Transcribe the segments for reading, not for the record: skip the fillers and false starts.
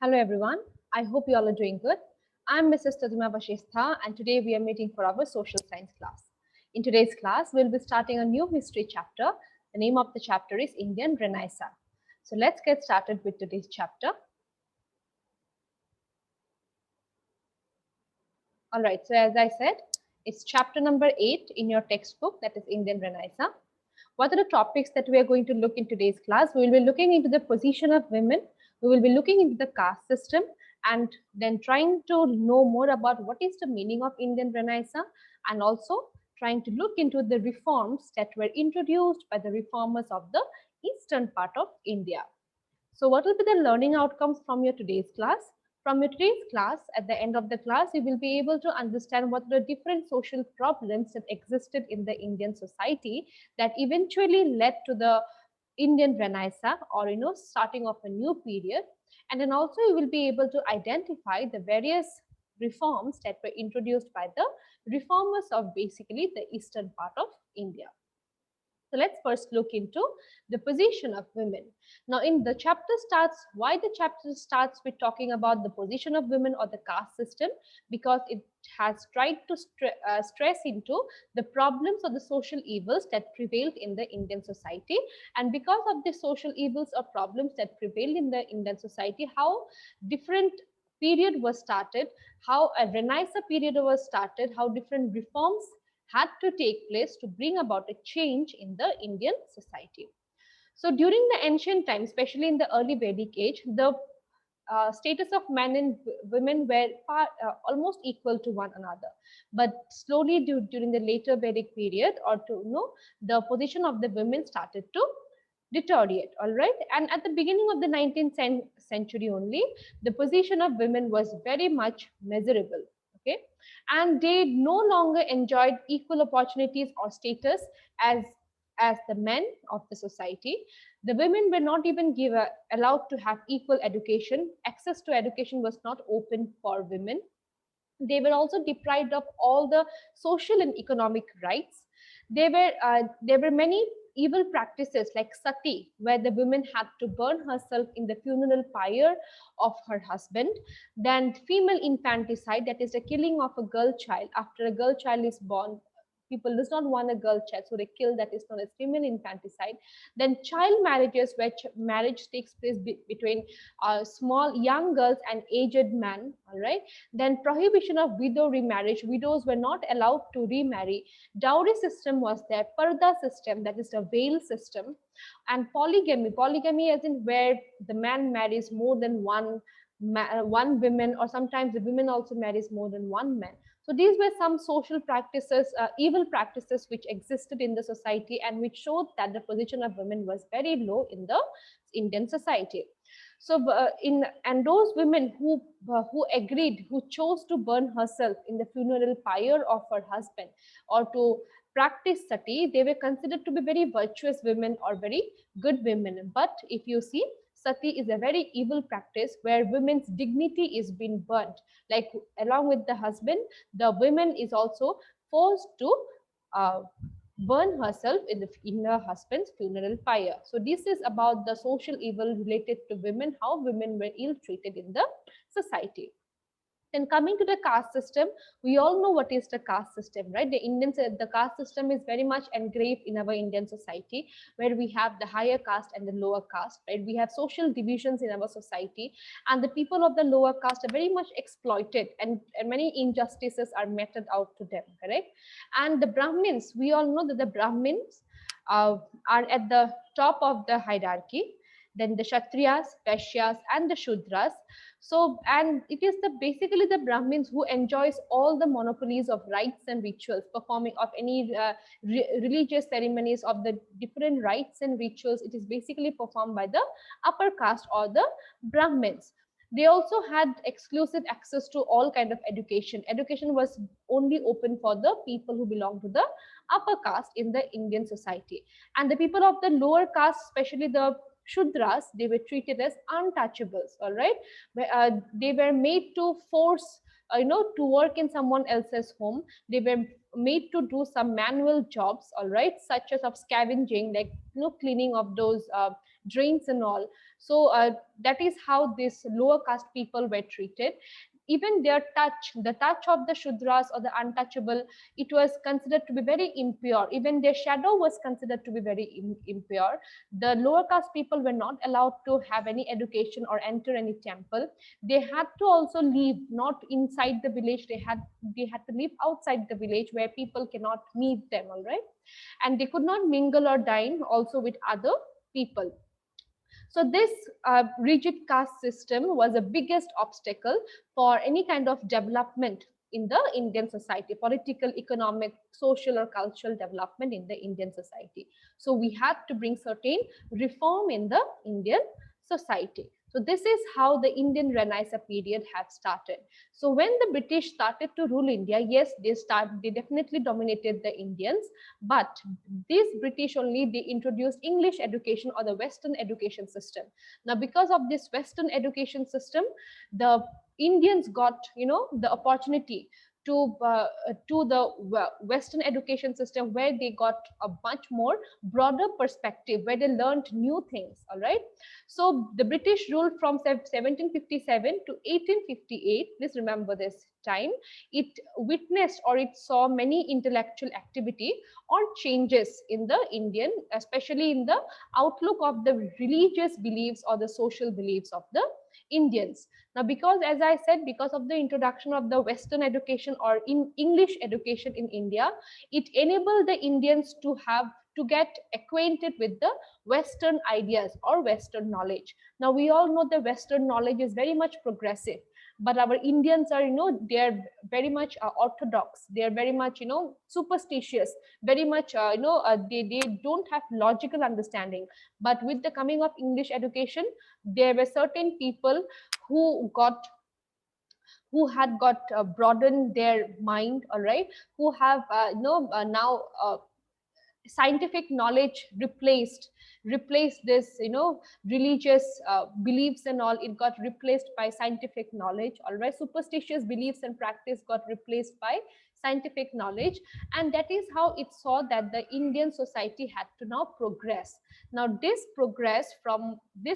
Hello everyone, I hope you all are doing good. I'm Mrs. Tadima Vashistha and today we are meeting for our social science class. In today's class, we'll be starting a new history chapter. The name of the chapter is Indian Renaissance. So let's get started with today's chapter. Alright, so as I said, it's chapter number 8 in your textbook, that is Indian Renaissance. What are the topics that we are going to look in today's class? We will be looking into the position of women, we will be looking into the caste system, and then trying to know more about what is the meaning of Indian Renaissance, and also trying to look into the reforms that were introduced by the reformers of the eastern part of India. So what will be the learning outcomes from your today's class? From your today's class, at the end of the class, you will be able to understand what the different social problems that existed in the Indian society that eventually led to the Indian Renaissance, or starting of a new period. And then also you will be able to identify the various reforms that were introduced by the reformers of basically the eastern part of India. So let's first look into the position of women. Now, in the chapter starts, why the chapter starts with talking about the position of women or the caste system? Because it has tried to stress into the problems or the social evils that prevailed in the Indian society. And because of the social evils or problems that prevailed in the Indian society, how different period was started, how a Renaissance period was started, how different reforms had to take place to bring about a change in the Indian society. So during the ancient times, especially in the early Vedic age, the status of men and women were almost equal to one another. But slowly during the later Vedic period, or to the position of the women started to deteriorate. All right, and at the beginning of the 19th century only, the position of women was very much measurable. Okay, and they no longer enjoyed equal opportunities or status as the men of the society. The women were not even allowed to have equal education. Access to education was not open for women. They were also deprived of all the social and economic rights. There were many evil practices like sati, where the woman had to burn herself in the funeral pyre of her husband. Then female infanticide, that is the killing of a girl child after a girl child is born. People does not want a girl child, so they kill. That is known as female infanticide. Then child marriages, where marriage takes place between small young girls and aged men. All right. Then prohibition of widow remarriage. Widows were not allowed to remarry. Dowry system was there. Parda system, that is the veil system. And polygamy. Polygamy as in where the man marries more than one woman, or sometimes the women also marries more than one man. So these were some social practices, evil practices which existed in the society, and which showed that the position of women was very low in the Indian society. So in and those women who agreed, who chose to burn herself in the funeral pyre of her husband, or to practice sati, they were considered to be very virtuous women or very good women. But if you see, sati is a very evil practice where women's dignity is being burnt. Like along with the husband, the woman is also forced to uh, burn herself in her husband's funeral pyre. So this is about the social evil related to women, how women were ill treated in the society. Then coming to the caste system, we all know what is the caste system, right? The caste system is very much engraved in our Indian society, where we have the higher caste and the lower caste, right? We have social divisions in our society, and the people of the lower caste are very much exploited, and many injustices are meted out to them, correct? And the Brahmins, we all know that the Brahmins uh, are at the top of the hierarchy. Then the Kshatriyas, Vaishyas, and the Shudras. So, and it is the basically the Brahmins who enjoys all the monopolies of rites and rituals, performing of any religious ceremonies of the different rites and rituals. It is basically performed by the upper caste or the Brahmins. They also had exclusive access to all kind of education. Education was only open for the people who belong to the upper caste in the Indian society. And the people of the lower caste, especially the Shudras, they were treated as untouchables, all right? They were made to force to work in someone else's home. They were made to do some manual jobs, all right, such as of scavenging, like cleaning of those drains and all. So that is how these lower caste people were treated. Even their touch, the touch of the Shudras or the untouchable, it was considered to be very impure. Even their shadow was considered to be very impure. The lower caste people were not allowed to have any education or enter any temple. They had to also live not inside the village. They had to live outside the village where people cannot meet them, all right? And they could not mingle or dine also with other people. So this rigid caste system was the biggest obstacle for any kind of development in the Indian society, political, economic, social or cultural development in the Indian society. So we had to bring certain reform in the Indian society. So this is how the Indian Renaissance period have started. So when the British started to rule India, yes, they definitely dominated the Indians, but these British only, they introduced English education or the Western education system. Now, because of this Western education system, the Indians got, the opportunity to the Western education system, where they got a much more broader perspective, where they learned new things, all right? So the British ruled from 1757 to 1858. Please remember this time. It witnessed, or it saw many intellectual activity or changes in the Indian, especially in the outlook of the religious beliefs or the social beliefs of the Indians. Now, because as I said, because of the introduction of the Western education or in English education in India, it enabled the Indians to get acquainted with the Western ideas or Western knowledge. Now, we all know the Western knowledge is very much progressive, but our Indians are, they're very much orthodox. They're very much, superstitious, very much, they don't have logical understanding. But with the coming of English education, there were certain people who had got broadened their mind, all right, who have now scientific knowledge replaced this religious beliefs and all. It got replaced by scientific knowledge, all right. Superstitious beliefs and practice got replaced by scientific knowledge, and that is how it saw that the Indian society had to now progress. Now this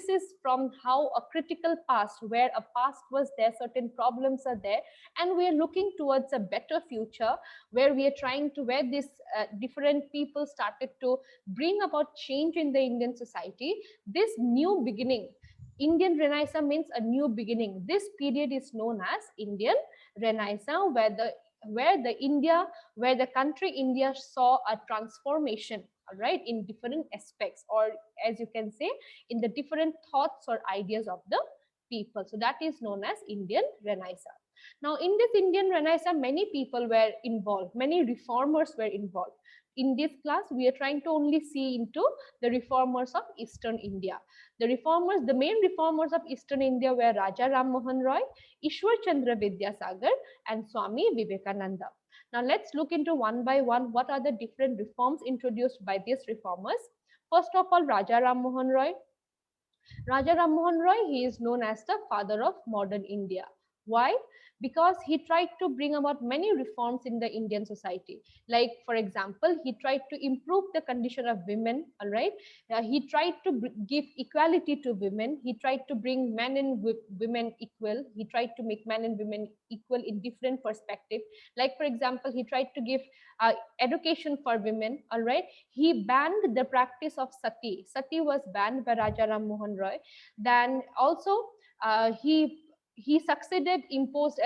is from how a critical past, where a past was there, certain problems are there, and we are looking towards a better future, where we are trying to, where this different people started to bring about change in the Indian society. This new beginning, Indian Renaissance means a new beginning. This period is known as Indian Renaissance, where the country India saw a transformation, all right, in different aspects, or as you can say, in the different thoughts or ideas of the people. So that is known as Indian Renaissance. Now, in this Indian Renaissance, many people were involved, many reformers were involved. In this class, we are trying to only see into the reformers of Eastern India. The main reformers of Eastern India were Raja Ram Mohan Roy, Ishwar Chandra Vidyasagar, and Swami Vivekananda. Now, let's look into one by one what are the different reforms introduced by these reformers. First of all, Raja Ram Mohan Roy. Raja Ram Mohan Roy, he is known as the father of modern India. Why? Because he tried to bring about many reforms in the Indian society. Like, for example, he tried to improve the condition of women, all right? He tried to give equality to women. He tried to bring men and women equal. He tried to make men and women equal in different perspective. Like, for example, he tried to give education for women, all right? He banned the practice of sati. Sati was banned by Raja Ram Mohan Roy. Then also, he succeeded, imposed,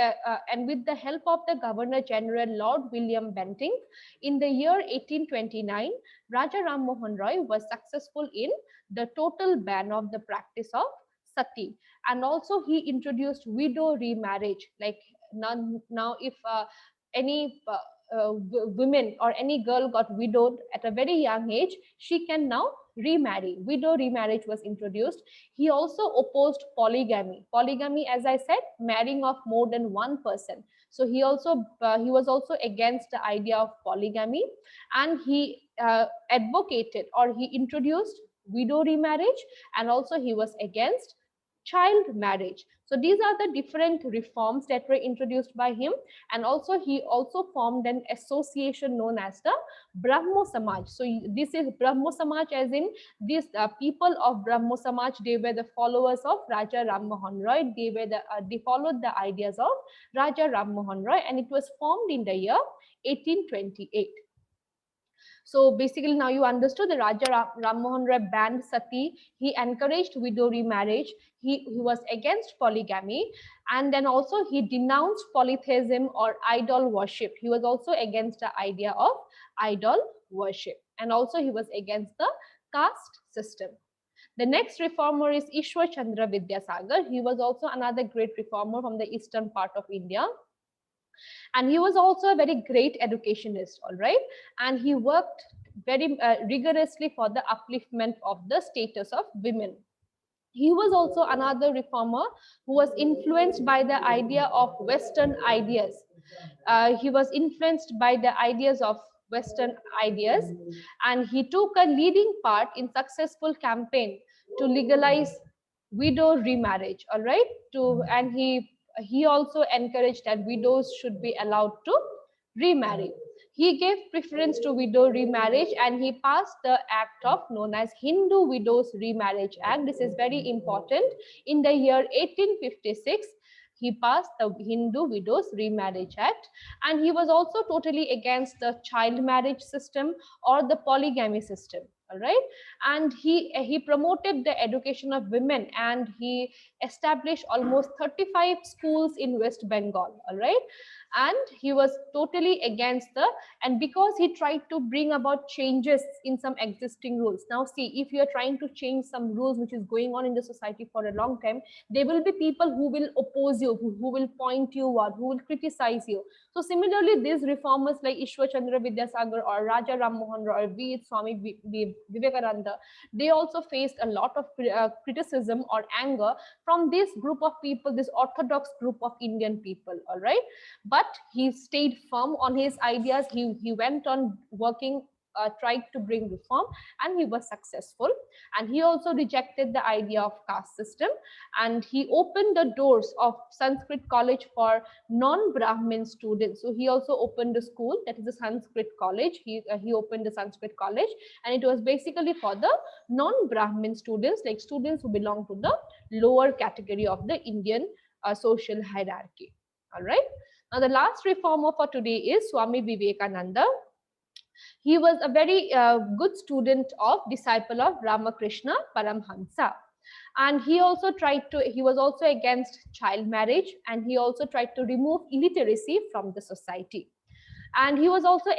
and with the help of the Governor General Lord William Bentinck, in the year 1829, Raja Ram Mohan Roy was successful in the total ban of the practice of sati. And also he introduced widow remarriage. Like, now if any women or any girl got widowed at a very young age, she can now remarry. Widow remarriage was introduced. He also opposed polygamy. Polygamy, as I said, marrying of more than one person. So he was also against the idea of polygamy, and he advocated, or he introduced widow remarriage, and also he was against child marriage. So these are the different reforms that were introduced by him. And also he also formed an association known as the Brahmo Samaj. So this is Brahmo Samaj, as in these people of Brahmo Samaj, they were the followers of Raja Ram Mohan Roy. They followed the ideas of Raja Ram Mohan Roy, and it was formed in the year 1828. So basically now you understood the Raja Ram Mohan Roy banned sati. He encouraged widow remarriage. He was against polygamy, and then also he denounced polytheism or idol worship. He was also against the idea of idol worship, and also he was against the caste system. The next reformer is Ishwar Chandra Vidyasagar. He was also another great reformer from the eastern part of India. And he was also a very great educationist, all right? And he worked very rigorously for the upliftment of the status of women. He was also another reformer who was influenced by the idea of Western ideas. He was influenced by the ideas of Western ideas, and he took a leading part in successful campaign to legalize widow remarriage, all right? And he also encouraged that widows should be allowed to remarry. He gave preference to widow remarriage, and he passed the act of known as Hindu Widows Remarriage Act. This is very important. In the year 1856, he passed the Hindu Widows Remarriage Act, and he was also totally against the child marriage system or the polygamy system. All right, and he promoted the education of women, and he established almost 35 schools in West Bengal. All right, and he was totally against the, and because he tried to bring about changes in some existing rules. Now see, if you are trying to change some rules which is going on in the society for a long time, there will be people who will oppose you, who will point you out, who will criticize you. So similarly, these reformers like Ishwar Chandra Vidyasagar or Raja Ram Mohan Roy or V. Swami Vivekananda, they also faced a lot of criticism or anger from this group of people, this orthodox group of Indian people, all right? But he stayed firm on his ideas. He went on working, tried to bring reform, and he was successful. And he also rejected the idea of caste system, and he opened the doors of Sanskrit college for non-Brahmin students. So he also opened a school, that is a Sanskrit college. He opened a Sanskrit college, and it was basically for the non-Brahmin students, like students who belong to the lower category of the Indian social hierarchy. All right. Now, the last reformer for today is Swami Vivekananda. He was a very good student of disciple of Ramakrishna Paramhansa. And he was also against child marriage, and he also tried to remove illiteracy from the society. And he was also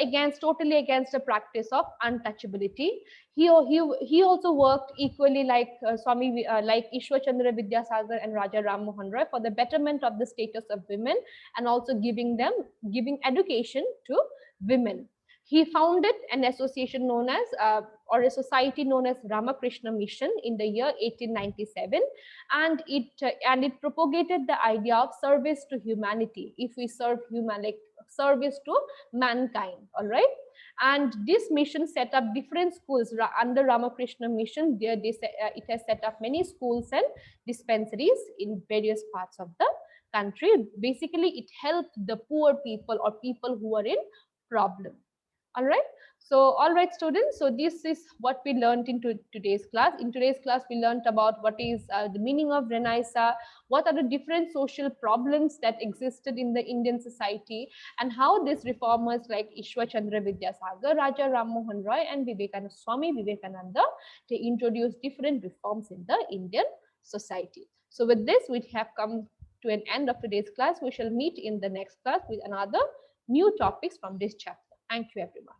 totally against the practice of untouchability. He also worked equally like like Ishwar Chandra Vidyasagar and Raja Ram Mohan Roy for the betterment of the status of women, and also giving education to women. He founded an association known as or a society known as Ramakrishna Mission in the year 1897, and it propagated the idea of service to humanity. If we serve service to mankind, all right? And this mission set up different schools under Ramakrishna Mission. It has set up many schools and dispensaries in various parts of the country. Basically, it helped the poor people or people who are in problem. All right. So, all right, students. So this is what we learned in today's class. In today's class, we learned about what is the meaning of Renaissance, what are the different social problems that existed in the Indian society, and how these reformers like Ishwar Chandra Vidyasagar, Raja Ram Mohan Roy, and Swami Vivekananda, they introduced different reforms in the Indian society. So with this, we have come to an end of today's class. We shall meet in the next class with another new topics from this chapter. Thank you, everyone.